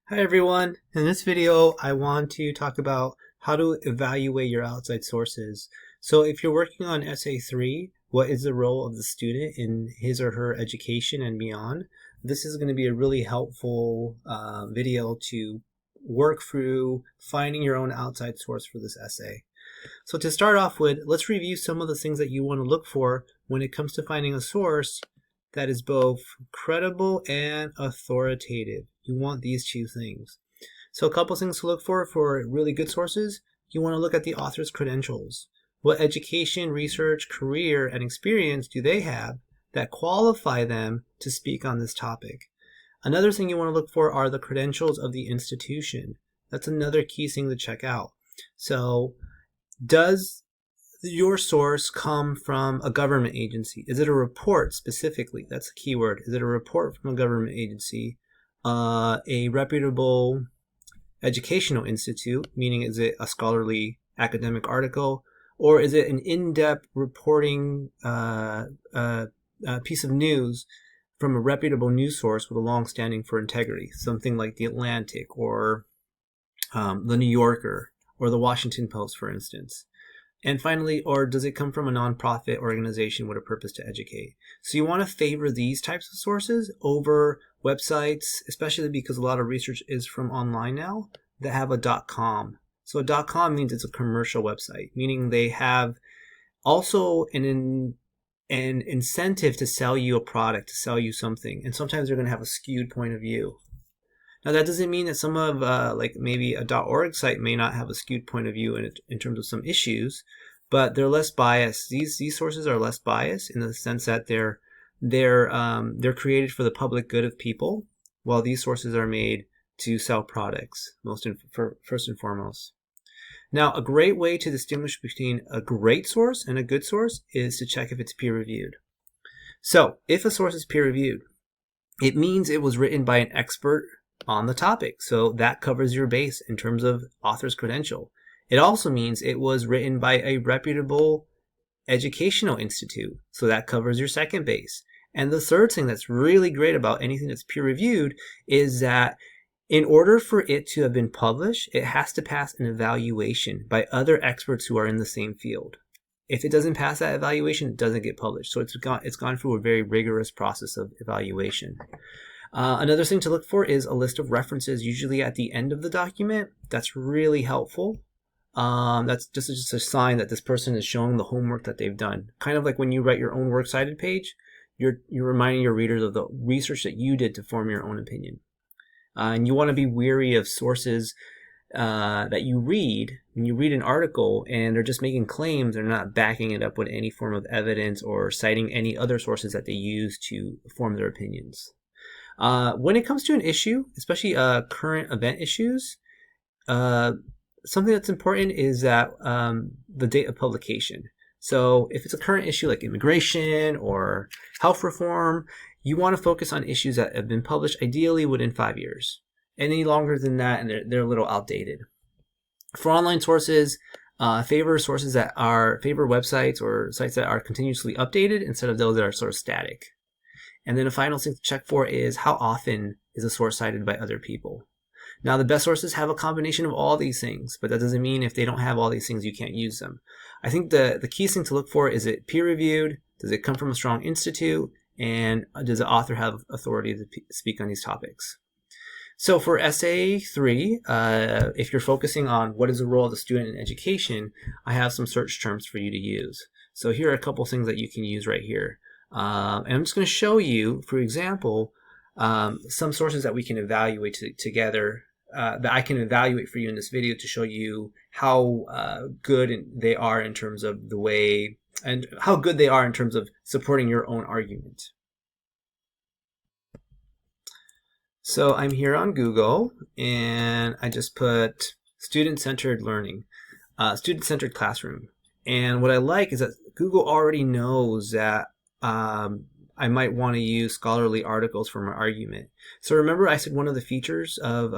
Hi everyone. In this video, I want to talk about how to evaluate your outside sources. So if you're working on Essay 3, what is the role of the student in his or her education and beyond? This is going to be a really helpful video to work through finding your own outside source for this essay. So to start off with, let's review some of the things that you want to look for when it comes to finding a source that is both credible and authoritative. You want these two things. So a couple things to look for really good sources. You want to look at the author's credentials. What education, research, career, and experience do they have that qualify them to speak on this topic? Another thing you want to look for are the credentials of the institution. That's another key thing to check out. So does your source come from a government agency? Is it a report specifically? That's a keyword. Is it a report from a government agency? A reputable educational institute, meaning is it a scholarly academic article, or is it an in-depth reporting piece of news from a reputable news source with a long-standing for integrity, something like The Atlantic or The New Yorker or The Washington Post, for instance. And finally, or does it come from a nonprofit organization with a purpose to educate? So you want to favor these types of sources over websites, especially because a lot of research is from online now, that have a .com. So a .com means it's a commercial website, meaning they have also an incentive to sell you a product, to sell you something. And sometimes they're going to have a skewed point of view. Now that doesn't mean that some of like maybe a .org site may not have a skewed point of view in terms of some issues, but they're less biased. These sources are less biased in the sense that they're created for the public good of people, while these sources are made to sell products first and foremost. Now, a great way to distinguish between a great source and a good source is to check if it's peer reviewed. So if a source is peer reviewed, it means it was written by an expert on the topic. So that covers your base in terms of author's credential. It also means it was written by a reputable educational institute. So that covers your second base. And the third thing that's really great about anything that's peer reviewed is that in order for it to have been published, it has to pass an evaluation by other experts who are in the same field. If it doesn't pass that evaluation, it doesn't get published. So it's gone through a very rigorous process of evaluation. Another thing to look for is a list of references, usually at the end of the document. That's really helpful. That's just a sign that this person is showing the homework that they've done. Kind of like when you write your own works cited page, you're reminding your readers of the research that you did to form your own opinion. And you want to be wary of sources that you read when you read an article and they're just making claims. They're not backing it up with any form of evidence or citing any other sources that they use to form their opinions. When it comes to an issue, especially current event issues, something that's important is that the date of publication. So if it's a current issue like immigration or health reform, you want to focus on issues that have been published ideally within 5 years. Any longer than that, and they're a little outdated. For online sources, favor websites or sites that are continuously updated instead of those that are sort of static. And then a final thing to check for is how often is a source cited by other people. Now, the best sources have a combination of all these things, but that doesn't mean if they don't have all these things, you can't use them. I think the key thing to look for is it peer-reviewed? Does it come from a strong institute? And does the author have authority to speak on these topics? So for Essay 3, if you're focusing on what is the role of the student in education, I have some search terms for you to use. So here are a couple things that you can use right here. And I'm just going to show you, for example, some sources that we can evaluate together, that I can evaluate for you in this video to show you how good they are in terms of the way, and how good they are in terms of supporting your own argument. So I'm here on Google, and I just put student-centered learning, student-centered classroom. And what I like is that Google already knows that I might want to use scholarly articles for my argument. So remember I said one of the features of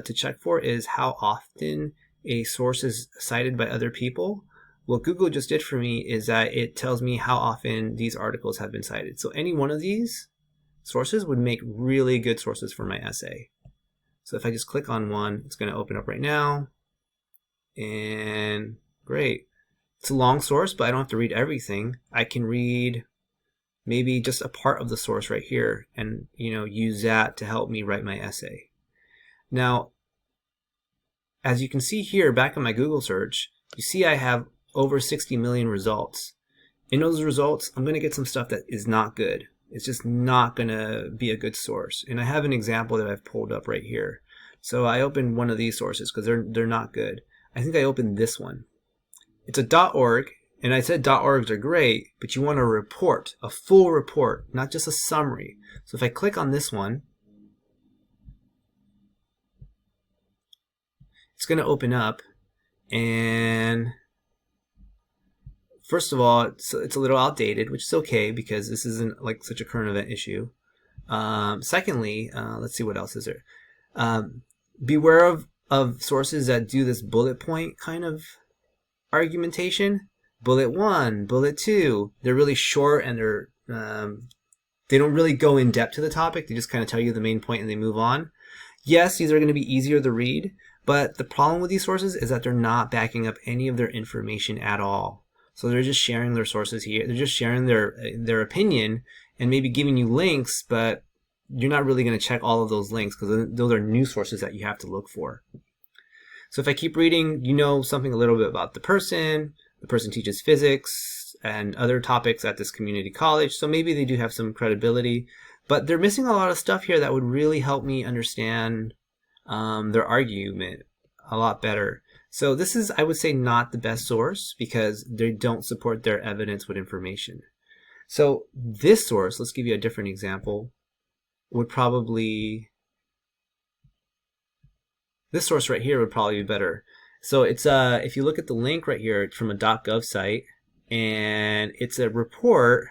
to check for is how often a source is cited by other people. What Google just did for me is that it tells me how often these articles have been cited. So any one of these sources would make really good sources for my essay. So if I just click on one, it's going to open up right now. And great. It's a long source, but I don't have to read everything. I can read maybe just a part of the source right here and, use that to help me write my essay. Now, as you can see here, back in my Google search, you see I have over 60 million results. In those results, I'm going to get some stuff that is not good. It's just not going to be a good source. And I have an example that I've pulled up right here. So I opened one of these sources because they're not good. I think I opened this one. It's a .org, and I said .orgs are great, but you want a report, a full report, not just a summary. So if I click on this one, it's going to open up, and first of all, it's a little outdated, which is okay because this isn't like such a current event issue. Secondly, let's see what else is there. Beware of sources that do this bullet point kind of argumentation. Bullet 1, bullet 2. They're really short and they don't really go in depth to the topic. They just kind of tell you the main point and they move on. Yes, these are going to be easier to read, but the problem with these sources is that they're not backing up any of their information at all. So they're just sharing their sources here. They're just sharing their opinion and maybe giving you links, but you're not really going to check all of those links because those are new sources that you have to look for. So if I keep reading, you know something a little bit about the person. The person teaches physics and other topics at this community college, so maybe they do have some credibility, but they're missing a lot of stuff here that would really help me understand their argument a lot better. So this is, I would say, not the best source because they don't support their evidence with information. So this source, let's give you a different example, would probably, this source right here would probably be better. So it's if you look at the link right here, it's from a .gov site, and it's a report,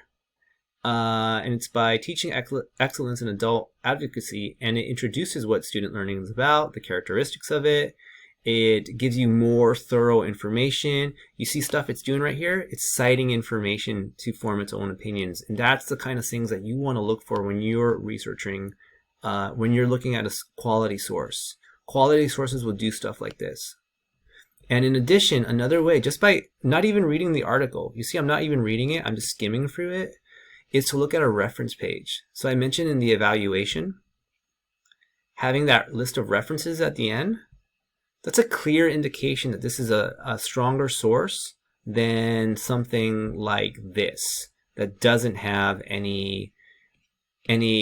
and it's by Teaching Excellence in Adult Advocacy, and it introduces what student learning is about, the characteristics of it. It gives you more thorough information. You see stuff it's doing right here? It's citing information to form its own opinions, and that's the kind of things that you want to look for when you're researching, when you're looking at a quality source. Quality sources will do stuff like this. And in addition, another way, just by not even reading the article, you see I'm not even reading it, I'm just skimming through it, is to look at a reference page. So I mentioned in the evaluation, having that list of references at the end, that's a clear indication that this is a stronger source than something like this that doesn't have any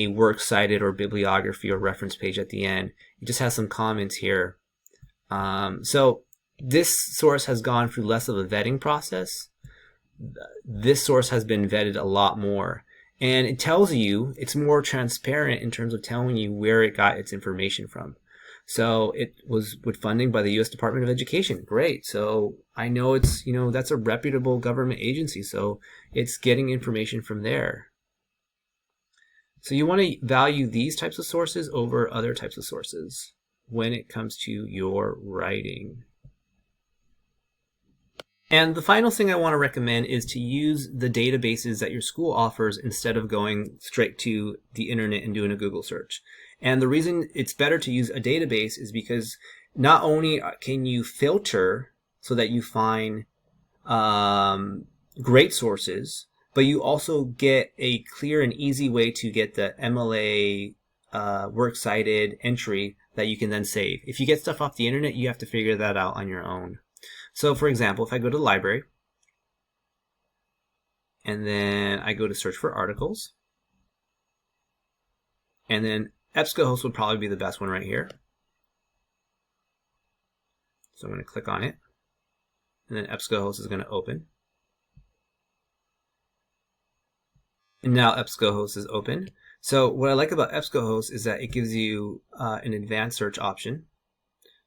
works cited or bibliography or reference page at the end. It just has some comments here. So this source has gone through less of a vetting process. This source has been vetted a lot more. And it tells you, it's more transparent in terms of telling you where it got its information from. So it was with funding by the U.S. Department of Education. Great. So I know it's, that's a reputable government agency. So it's getting information from there. So you want to value these types of sources over other types of sources when it comes to your writing. And the final thing I want to recommend is to use the databases that your school offers instead of going straight to the internet and doing a Google search. And the reason it's better to use a database is because not only can you filter so that you find great sources, but you also get a clear and easy way to get the MLA works cited entry that you can then save. If you get stuff off the internet, you have to figure that out on your own. So for example, if I go to the library and then I go to search for articles, and then EBSCOhost would probably be the best one right here. So I'm going to click on it, and then EBSCOhost is going to open. And now EBSCOhost is open. So what I like about EBSCOhost is that it gives you an advanced search option.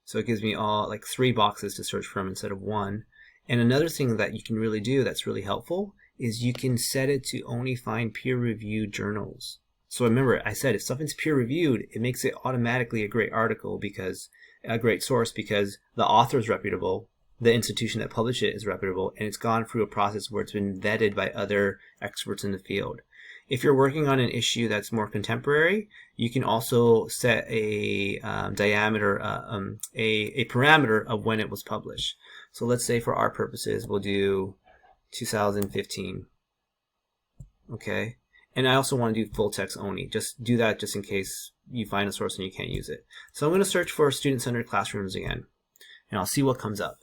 So it gives me all like 3 boxes to search from instead of 1. And another thing that you can really do that's really helpful is you can set it to only find peer-reviewed journals. So remember, I said if something's peer-reviewed, it makes it automatically a great article, because a great source, because the author is reputable, the institution that published it is reputable, and it's gone through a process where it's been vetted by other experts in the field. If you're working on an issue that's more contemporary, you can also set a diameter, a parameter of when it was published. So let's say for our purposes, we'll do 2015. Okay. And I also want to do full text only. Just do that just in case you find a source and you can't use it. So I'm going to search for student-centered classrooms again, and I'll see what comes up.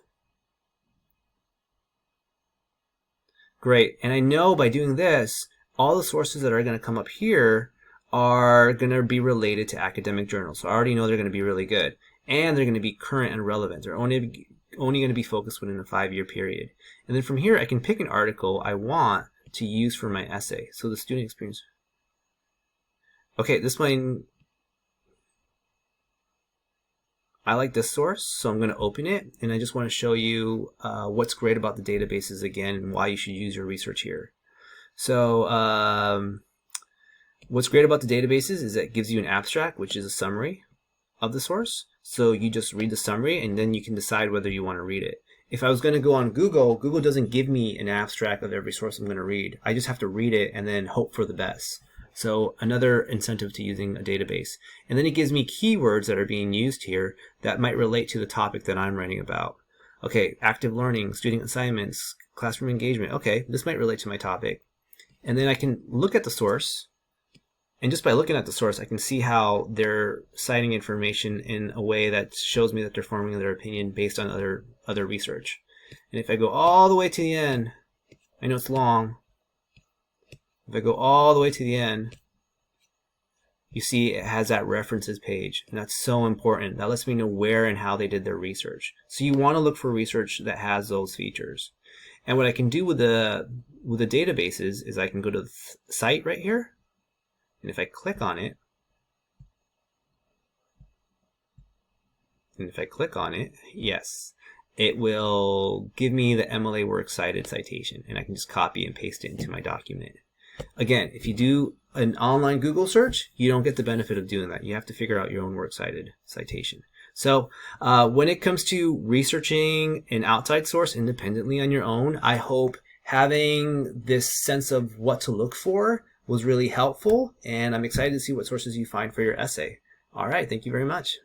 Great. And I know by doing this, all the sources that are going to come up here are going to be related to academic journals. So I already know they're going to be really good. And they're going to be current and relevant. They're only going to be focused within a 5-year period. And then from here, I can pick an article I want to use for my essay. So the student experience. Okay, this one, I like this source, so I'm going to open it, and I just want to show you what's great about the databases again and why you should use your research here. So what's great about the databases is that it gives you an abstract, which is a summary of the source. So you just read the summary, and then you can decide whether you want to read it. If I was going to go on Google, Google doesn't give me an abstract of every source I'm going to read. I just have to read it and then hope for the best. So another incentive to using a database. And then it gives me keywords that are being used here that might relate to the topic that I'm writing about. Okay, active learning, student assignments, classroom engagement. Okay, this might relate to my topic. And then I can look at the source. And just by looking at the source, I can see how they're citing information in a way that shows me that they're forming their opinion based on other research. And if I go all the way to the end, I know it's long. If I go all the way to the end, you see it has that references page, and that's so important. That lets me know where and how they did their research. So you want to look for research that has those features. And what I can do with the databases is I can go to the site right here, and if I click on it, yes, it will give me the MLA Works Cited citation, and I can just copy and paste it into my document. Again, if you do an online Google search, you don't get the benefit of doing that. You have to figure out your own works cited citation. So when it comes to researching an outside source independently on your own, I hope having this sense of what to look for was really helpful, and I'm excited to see what sources you find for your essay. All right, thank you very much.